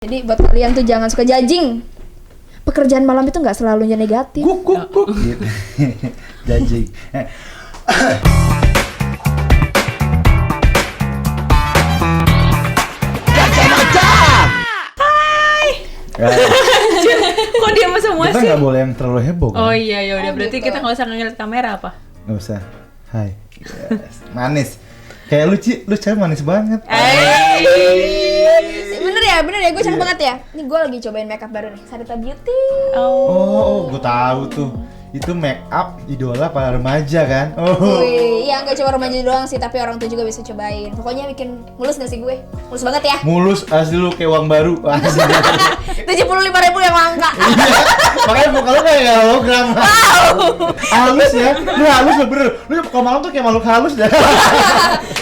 Jadi buat kalian tuh jangan suka judging. Pekerjaan malam itu nggak selalunya negatif. Kuk gitu. Judging. Kok diam semua Kita sih? nggak boleh yang terlalu heboh kan? Oh iya ya udah, Oh, berarti gitu. kita nggak usah ngeliat kamera apa? Nggak usah. Hai. Yes. Manis. Kayak lu lu cewek manis banget. Bener ya, gue cakep banget ya. Ini gue lagi cobain makeup baru nih, Sarita Beauty. Oh, gue tahu tuh. Itu make up idola para remaja kan? Wih, iya nggak cuma remaja doang sih, tapi orang tua juga bisa cobain. Pokoknya bikin mulus nggak sih gue? Mulus banget ya. Mulus asli lu kayak uang baru. Asli. 75.000 yang langka. Iya. Makanya muka lu kayak hologram. Halus ya. Lu halus lu bener. Lu kalau malam tuh kayak makhluk halus dah.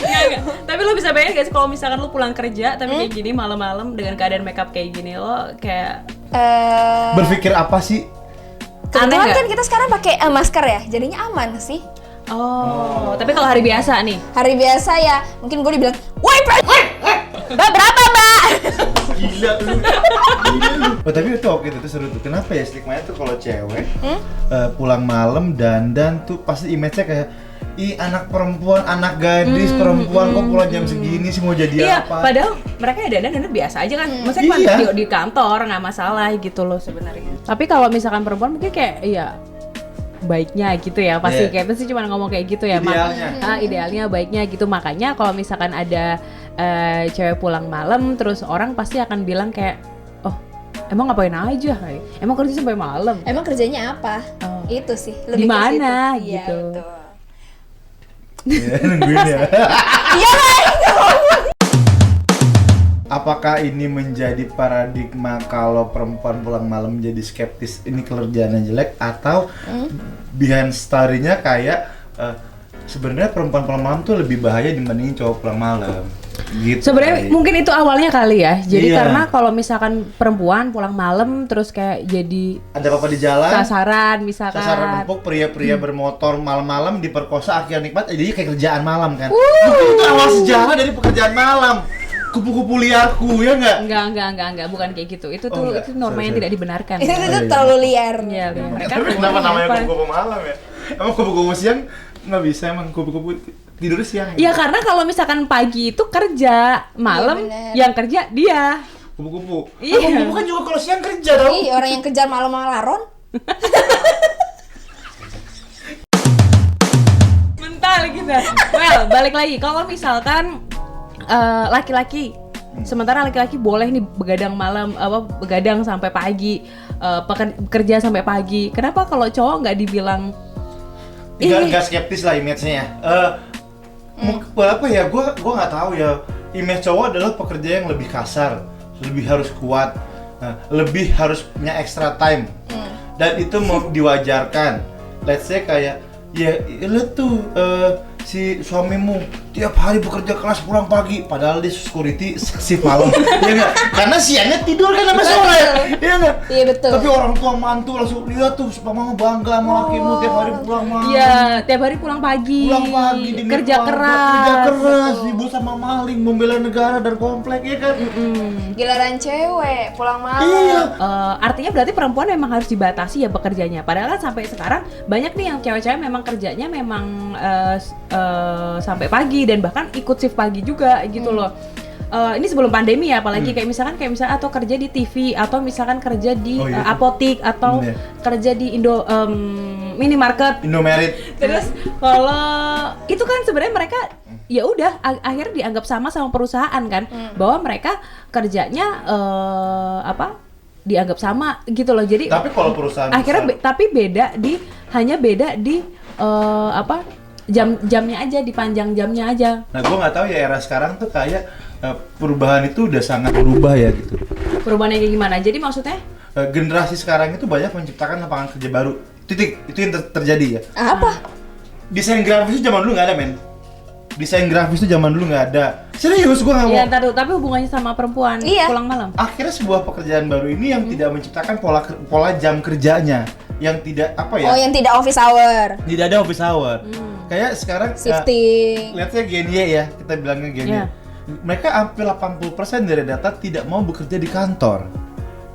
Enggak. Tapi lo bisa bayangin guys, kalau misalkan lo pulang kerja tapi kayak gini malam-malam dengan keadaan makeup kayak gini, lo kayak Berpikir apa sih? Kebetulan nggak? kan kita sekarang pakai masker ya, jadinya aman sih. tapi kalau hari biasa nih, Hari biasa ya, mungkin gue dibilang, woi Mbak berapa Mbak? Gila lu. Oh, tapi itu oke itu seru tuh. Kenapa ya stigma-nya tuh kalau cewek pulang malam dandan tuh pasti image-nya kayak anak perempuan, anak gadis perempuan kok pulang jam segini sih mau jadi iya, apa? padahal mereka ya dandan biasa aja kan. Maksudnya Iya. di kantor nggak masalah gitu loh sebenarnya. Tapi kalau misalkan perempuan mungkin kayak iya baiknya gitu ya, pasti Iya. kayak pasti cuma ngomong kayak gitu ya. Idealnya. Idealnya baiknya gitu. Makanya kalau misalkan ada cewek pulang malam terus orang pasti akan bilang kayak, oh emang ngapain aja, emang kerja sampai malam. Emang kerjanya apa? Oh. Itu sih, Di lebih ke mana situ. gitu. Iya, betul. Iya, nungguin ya. Iya kan? Apakah ini menjadi paradigma kalau perempuan pulang malam jadi skeptis ini kerjaannya jelek atau behind story-nya kayak sebenarnya perempuan pulang malam tuh lebih bahaya dibandingin cowok pulang malam. Gitu. Sebenarnya kali. mungkin itu awalnya kali ya. Jadi Iya. karena kalau misalkan perempuan pulang malam terus kayak jadi ada apa di jalan? sasaran misalkan. Sasaran empuk pria-pria bermotor malam-malam diperkosa akhirnya nikmat jadi kayak kerjaan malam kan. Mungkin itu awal sejarah dari pekerjaan malam. Kupu-kupu liarku ya enggak? Enggak, bukan kayak gitu. Itu tuh enggak. itu norma yang Sorry. tidak dibenarkan. Itu iya. terlalu liar. Iya, mereka Tapi kenapa namanya kupu-kupu malam ya? Emang kupu-kupu siang nggak bisa emang kupu-kupu tidur siang? Ya karena kalau misalkan pagi itu kerja, malam bener. yang kerja dia. Kupu-kupu. Iya. Kupu-kupu kan juga kalau siang kerja tau? Ih, orang yang kejar malam laron. Mental kita. Well, balik lagi kalau misalkan laki-laki sementara laki-laki boleh nih begadang malam begadang sampai pagi, kerja sampai pagi. Kenapa kalau cowok nggak dibilang Nggak skeptis lah image-nya ya. Apa ya? Gua nggak tahu ya. Image cowok adalah pekerja yang lebih kasar, lebih harus kuat, lebih harus punya extra time. Dan itu mau diwajarkan. Let's say kayak ya lihat tuh si suamimu tiap hari bekerja keras pulang pagi padahal dia security shift malam. Iya enggak? Karena siangnya tidur kan sampai sore. Iya enggak? Iya betul. Tapi orang tua mantu langsung lihat tuh supaya mama bangga sama lakimu tiap hari pulang malam. Iya, tiap hari pulang pagi. Pulang pagi demi kerja keluarga, keras. kerja keras, ibu sama maling membela negara dan komplek ya kan. Giliran cewek pulang malam. Iya. Artinya berarti perempuan memang harus dibatasi ya bekerjanya. Padahal kan sampai sekarang banyak nih yang cewek-cewek memang kerjanya memang sampai pagi dan bahkan ikut shift pagi juga gitu loh. Ini sebelum pandemi ya, apalagi kayak misalkan atau kerja di TV atau misalkan kerja di apotik atau kerja di minimarket. Indomaret. Terus kalau itu kan sebenarnya mereka ya udah akhirnya dianggap sama perusahaan kan, bahwa mereka kerjanya dianggap sama gitu loh. Jadi Tapi kalau perusahaan akhirnya besar, hanya beda di jamnya aja, dipanjang jamnya aja. nah gue nggak tahu ya era sekarang tuh kayak perubahan itu udah sangat berubah ya gitu. Perubahannya kayak gimana? Jadi maksudnya Generasi sekarang itu banyak menciptakan lapangan kerja baru. Titik, itu yang terjadi ya. Apa? Desain grafis itu zaman dulu nggak ada men. Desain grafis itu zaman dulu nggak ada. Serius gue nggak ya mau. ntar dulu, tapi hubungannya sama perempuan Iya. pulang malam. Akhirnya sebuah pekerjaan baru ini yang tidak menciptakan pola jam kerjanya, yang tidak apa ya? Oh, yang tidak office hour. Tidak ada office hour. Kayak sekarang Shifting. let's say Gen Y ya, kita bilangnya Gen Y. Iya. mereka hampir 80% dari data tidak mau bekerja di kantor.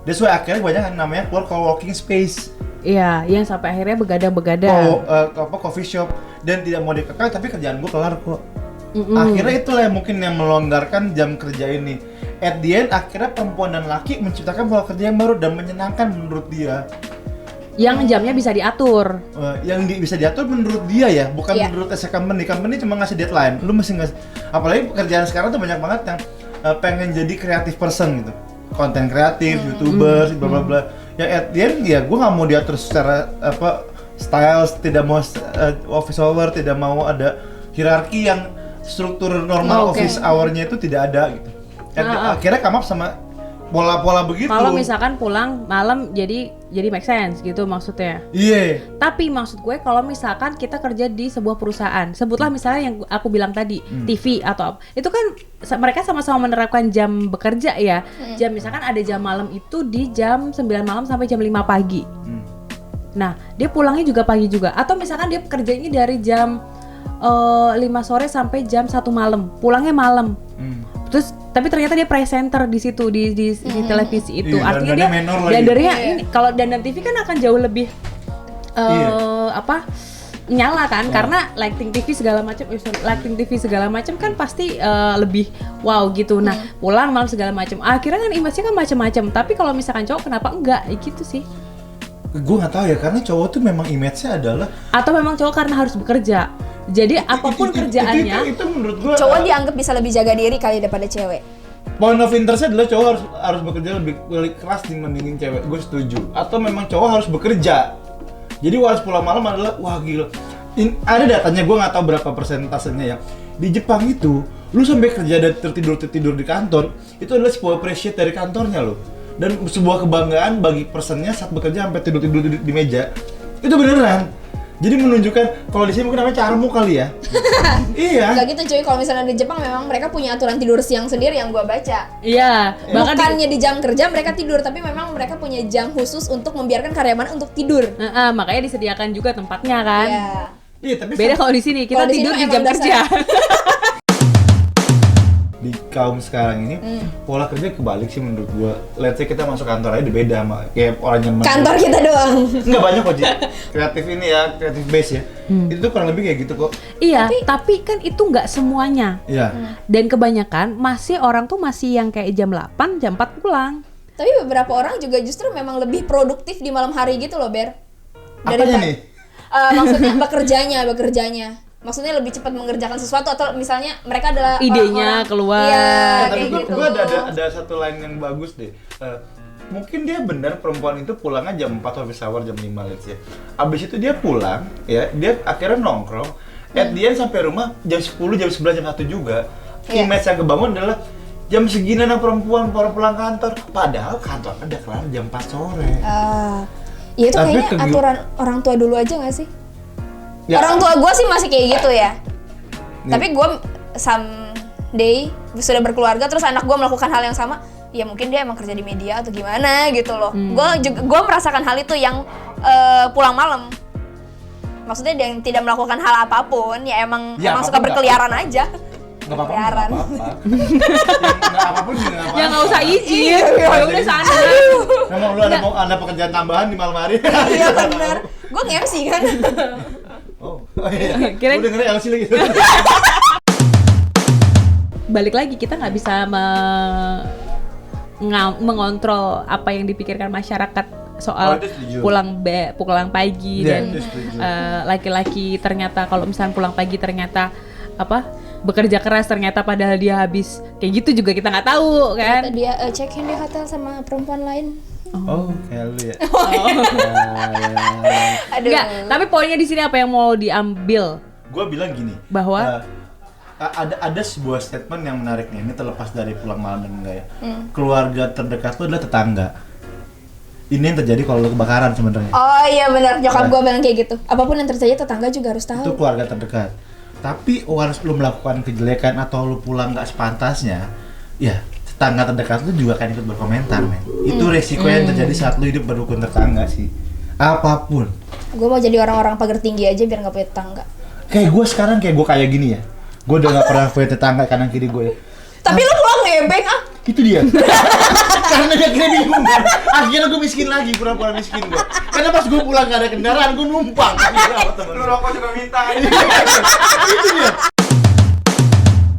That's why akhirnya banyak yang namanya keluar co-working space. Iya, yang sampai akhirnya begadang-begadang. Coffee shop, dan tidak mau dikekang tapi kerjaan gue kelar kok. Akhirnya itulah yang mungkin yang melonggarkan jam kerja ini. At the end akhirnya perempuan dan laki menciptakan pola kerja yang baru dan menyenangkan menurut dia. Yang jamnya bisa diatur. Bisa diatur menurut dia ya, bukan Iya. menurut company. Company cuma ngasih deadline. Lu mesti ngasih. Apalagi pekerjaan sekarang tuh banyak banget yang pengen jadi creative person gitu. Konten kreatif, YouTubers, bla bla bla. Yang at the end ya gue nggak mau diatur secara style, tidak mau office hour, tidak mau ada hierarki yang struktur normal office hour-nya itu tidak ada gitu. Akhirnya come up sama pola-pola begitu. Kalau misalkan pulang malam jadi make sense gitu maksudnya. Iya. Tapi maksud gue kalau misalkan kita kerja di sebuah perusahaan, sebutlah misalnya yang aku bilang tadi, TV atau apa, itu kan mereka sama-sama menerapkan jam bekerja ya. Jam misalkan ada jam malam itu di jam 9 malam sampai jam 5 pagi. Nah, dia pulangnya juga pagi juga. Atau misalkan dia kerjanya dari jam 5 sore sampai jam 1 malam, pulangnya malam. Terus tapi ternyata dia presenter di situ di televisi itu. Iya, artinya dia dandernya ini kalau dandan TV kan akan jauh lebih nyala kan, karena lighting TV segala macam kan pasti lebih wow gitu. Nah, pulang malam segala macam. Akhirnya kan image-nya kan macam-macam. Tapi kalau misalkan cowok kenapa enggak? Gitu sih. Gue nggak tahu ya, karena cowok tuh memang image-nya adalah atau memang cowok karena harus bekerja. Jadi apapun kerjaannya itu menurut gue Cowok dianggap bisa lebih jaga diri kali daripada cewek. point of interest-nya adalah cowok harus bekerja lebih keras dibandingin cewek. Gue setuju. Atau memang cowok harus bekerja. Jadi harus pulang malam adalah wah gila. Ada datanya, gue nggak tahu berapa persentasenya ya. Di Jepang itu, lu sampai kerja dan tertidur di kantor, itu adalah sebuah appreciate dari kantornya lo. Dan sebuah kebanggaan bagi personnya saat bekerja sampai tidur di meja. Itu beneran. Jadi menunjukkan kalau di sini mungkin namanya carmu kali ya. Iya. Enggak gitu cuy, kalau misalnya di Jepang memang mereka punya aturan tidur siang sendiri yang gua baca. iya, bahkan Bukannya di jam kerja mereka tidur, tapi memang mereka punya jam khusus untuk membiarkan karyawan untuk tidur. makanya disediakan juga tempatnya kan. Iya. Iya, tapi Beda kalau di sini kita Kalau di tidur sini di emang jam dasar. kerja. di kaum sekarang ini pola kerja kebalik sih menurut gua. Let's say kita masuk kantor aja beda sama kayak orang yang Kantor kita doang. Nggak banyak kok, Ji. Kreatif ini ya, kreatif base ya. Itu kurang lebih kayak gitu kok. Iya, tapi kan itu nggak semuanya. Iya. Dan kebanyakan orang tuh masih yang kayak jam 8, jam 4 pulang. Tapi beberapa orang juga justru memang lebih produktif di malam hari gitu loh, Ber. Apanya nih? Maksudnya bekerjanya. Maksudnya lebih cepat mengerjakan sesuatu, atau misalnya mereka adalah Idenya orang-orang- keluar. Iya, Tapi kayak gitu. gua ada satu line yang bagus deh. Mungkin dia benar perempuan itu pulangnya jam 4 office hour, jam 5 let's ya. Abis itu dia pulang, ya, dia akhirnya nongkrong. At the end sampai rumah jam 10, jam 11, jam 1 juga. Iya. Image yang kebangun adalah jam segini anak perempuan baru pulang kantor. Padahal kantor ada kelar jam 4 sore. Ya itu Tapi kayaknya aturan orang tua dulu aja nggak sih? Ya. Orang tua gue sih masih kayak gitu ya. Nih. Tapi gue someday sudah berkeluarga terus anak gue melakukan hal yang sama, ya mungkin dia emang kerja di media atau gimana gitu loh. Gue merasakan hal itu yang pulang malam. Maksudnya dia yang tidak melakukan hal apapun, ya emang Ya, suka apapun berkeliaran aja. Nggak apa-apa, Keliaran. nggak apa-apa. Nggak apapun juga nggak apa-apa. Ya nggak usah izin, Iya, ya udah sana. Memang lu ada pekerjaan tambahan di malam hari? Iya benar. Gue nge-MC kan. Oh iya. Kirain- Gue dengernya LC lagi. Balik lagi kita nggak bisa mengontrol apa yang dipikirkan masyarakat soal Oh, itu setuju. pulang pagi Iya, dan itu setuju. laki-laki ternyata kalau misalnya pulang pagi ternyata bekerja keras ternyata padahal dia habis kayak gitu juga kita nggak tahu kan. Ternyata dia check-in di hotel sama perempuan lain. Oh, kayak lu ya. Aduh. Enggak, tapi poinnya di sini apa yang mau diambil? Gue bilang gini, Bahwa? ada sebuah statement yang menarik nih. Ini terlepas dari pulang malam dan enggak ya. Keluarga terdekat lu adalah tetangga. Ini yang terjadi kalau lu kebakaran sebenarnya. Oh iya benar, nyokap gue bilang kayak gitu. Apapun yang terjadi tetangga juga harus Itu tahu. keluarga terdekat. Tapi harus lu melakukan kejelekan atau lu pulang nggak sepantasnya, ya tetangga terdekat lu juga akan ikut berkomentar, men. Itu resiko yang terjadi saat lu hidup berrukun tetangga sih. Apapun. Gue mau jadi orang-orang pagar tinggi aja biar nggak punya tetangga. Kayak gue sekarang kayak gue kayak gini ya. Gue udah nggak pernah punya tetangga kanan kiri gue. Ya. Tapi lu pulang nebeng ah. Itu dia. Karena dia kira bingung kan. Akhirnya gue miskin lagi, pura-pura miskin gue. Karena pas gue pulang gak ada kendaraan, gue numpang. Lu rokok juga minta. Itu dia.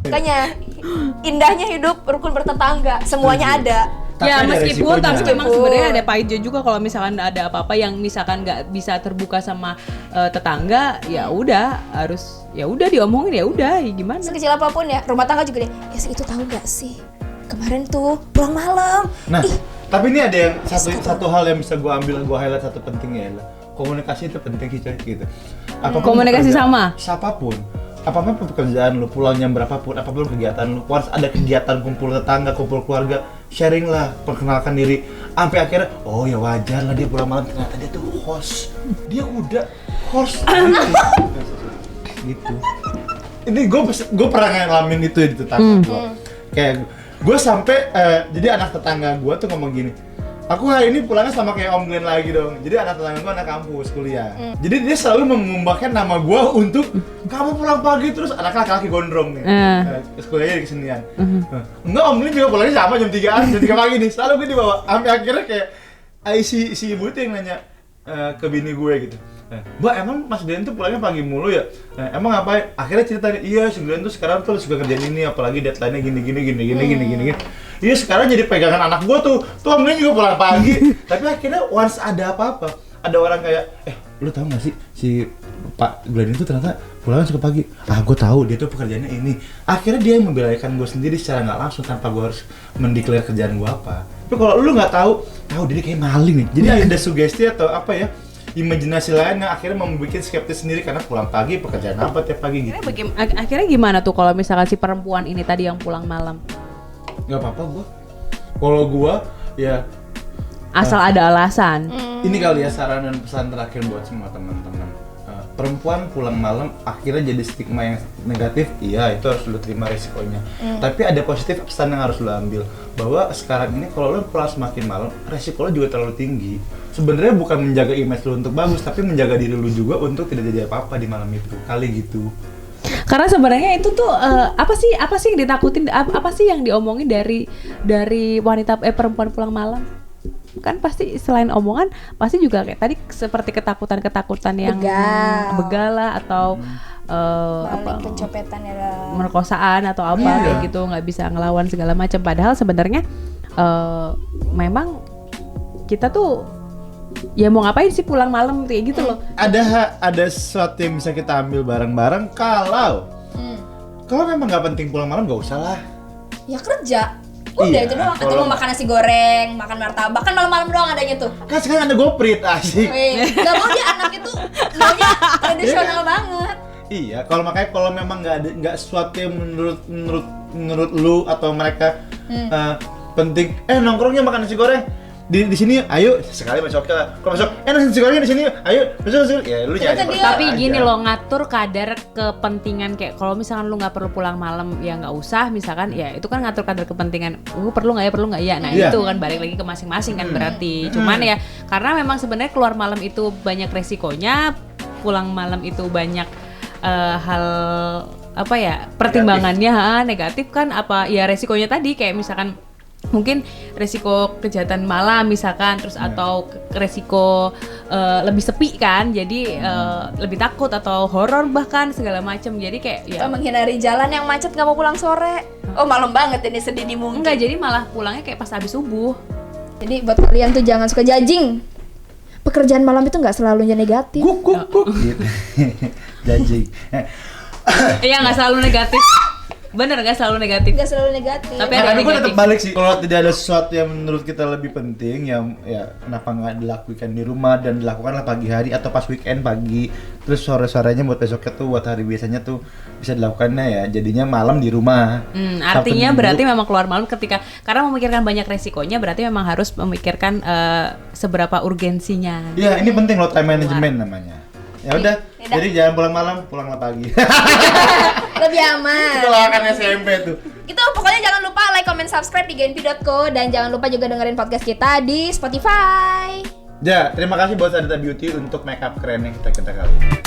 Makanya indahnya hidup rukun bertetangga, semuanya ada. Tapi Ya ada meskipun, resikonya. tapi memang sebenarnya ada pahitnya juga kalau misalkan ada apa-apa yang misalkan nggak bisa terbuka sama tetangga, ya udah harus ya udah diomongin, ya udah ya gimana. Sekecil apapun ya, rumah tangga juga deh. Ya itu tahu nggak sih? Kemarin tuh pulang malam. Nah, Ih, tapi ini ada yang satu hal yang bisa gue ambil, gue highlight satu pentingnya adalah komunikasi itu penting sih coy, gitu. Apapun Komunikasi pekerjaan- sama? Siapapun. Apapun pekerjaan lu, pulang jam berapapun, apapun kegiatan lu, harus ada kegiatan kumpul tetangga, kumpul keluarga, sharing lah, perkenalkan diri. Sampai akhirnya, oh ya wajar lah dia pulang malam, ternyata dia tuh host. Dia udah host gitu. Ini gue pernah ngalamin itu di tetangga gue. Kayak gue sampai jadi anak tetangga gue tuh ngomong gini, aku hari ini pulangnya sama kayak Om Glenn lagi dong. Jadi anak tetangga gue anak kampus kuliah. Jadi dia selalu mengumumkan nama gue untuk kamu pulang pagi terus anak laki-laki gondrong nih. Kuliahnya di kesenian. Enggak, Om Glenn juga pulangnya sama jam 3 pagi nih. Selalu gue dibawa. Sampai akhirnya kayak si ibu itu yang nanya ke bini gue gitu. Mbak, emang Mas Glenn tuh pulangnya pagi mulu ya? Emang ngapain? Akhirnya cerita, iya si Glenn tuh sekarang tuh suka kerjaan ini, apalagi deadline-nya gini. Iya sekarang jadi pegangan anak gua tuh Om Glenn juga pulang pagi. Tapi akhirnya once ada apa-apa, ada orang kayak, lu tahu nggak sih si Pak Glenn itu ternyata pulangnya suka pagi. Gue tahu dia tuh pekerjaannya ini. Akhirnya dia yang membelaikan gue sendiri secara nggak langsung tanpa gue harus mendeklar kerjaan gue apa. Tapi kalau lu nggak tahu dia kayak maling nih. Jadi ada sugesti atau apa ya? Imajinasi lain yang akhirnya membuat skeptis sendiri karena pulang pagi, pekerjaan apa tiap pagi gitu. Akhirnya gimana tuh kalau misalkan si perempuan ini tadi yang pulang malam? Gak apa-apa gua. Kalau gua ya Asal ada alasan. ini kali ya saran dan pesan terakhir buat semua teman-teman. Perempuan pulang malam akhirnya jadi stigma yang negatif, iya itu harus lu terima resikonya. Tapi ada positif pesan yang harus lu ambil, bahwa sekarang ini kalau lu pulang semakin malam, resiko lu juga terlalu tinggi. Sebenarnya bukan menjaga image lu untuk bagus, tapi menjaga diri lu juga untuk tidak jadi apa-apa di malam itu. Kali gitu. Karena sebenarnya itu tuh apa sih yang ditakutin, apa sih yang diomongin dari wanita perempuan pulang malam? Kan pasti selain omongan pasti juga kayak tadi seperti ketakutan yang begal lah atau maling, pencopetan ya, merkosaan atau apa kayak gitu, nggak bisa ngelawan segala macam. Padahal sebenarnya memang kita tuh ya mau ngapain sih pulang malam kayak gitu loh. Ada sesuatu yang bisa kita ambil bareng-bareng kalau memang nggak penting pulang malam nggak usah lah. Ya kerja. Udah Iya, itu doang. Atau kalau- mau makan nasi goreng, makan martabak, kan malam-malam doang adanya tuh. Kan sekarang ada GoPrit asik. Gak mau dia anak itu maunya tradisional banget. Iya, kalau memang nggak sesuatu yang menurut lu atau mereka penting, nongkrongnya makan nasi goreng di sini, ayo sekali besok lah. Kalau besok nasi gorengnya di sini, ayo besok ya lu Ternyata nyari. dia- Tapi aja. gini loh, ngatur kadar kepentingan kayak kalau misalkan lu nggak perlu pulang malam ya nggak usah, misalkan ya itu kan ngatur kadar kepentingan. Perlu nggak ya. Nah Iya. itu kan balik lagi ke masing-masing kan berarti. Cuman ya karena memang sebenarnya keluar malam itu banyak resikonya, pulang malam itu banyak hal apa ya pertimbangannya negatif kan, apa ya resikonya tadi kayak misalkan mungkin resiko kejahatan malam misalkan, terus atau resiko lebih sepi kan, jadi lebih takut atau horor bahkan segala macam. Jadi kayak ya Atau menghindari jalan yang macet, nggak mau pulang sore. Oh malam banget ini, sedih di mungkin. enggak, jadi malah pulangnya kayak pas habis subuh. Jadi buat kalian tuh jangan suka judging. Pekerjaan malam itu nggak selalunya negatif. Kuk gitu. Jajing. Iya, nggak selalu negatif. Bener, nggak selalu negatif. Nggak selalu negatif. Tapi Nah, ada tapi gue negatif. tetap balik sih. Kalau tidak ada sesuatu yang menurut kita lebih penting, ya kenapa nggak dilakukan di rumah dan dilakukanlah pagi hari atau pas weekend pagi. Terus sore-sorenya buat besoknya tuh, buat hari biasanya tuh bisa dilakukannya ya. Jadinya malam di rumah. Artinya Sabtu berarti Minggu. memang keluar malam karena memikirkan banyak resikonya, berarti memang harus memikirkan seberapa urgensinya. Iya, ini penting loh, time management namanya. Ya udah, jadi jangan pulang malam, pulanglah pagi. Lebih aman. Itu lawakan SMP tuh. Itu pokoknya jangan lupa like, comment, subscribe di genpi.co dan jangan lupa juga dengerin podcast kita di Spotify. Ya, terima kasih buat Sadita Beauty untuk makeup keren yang kita kali ini.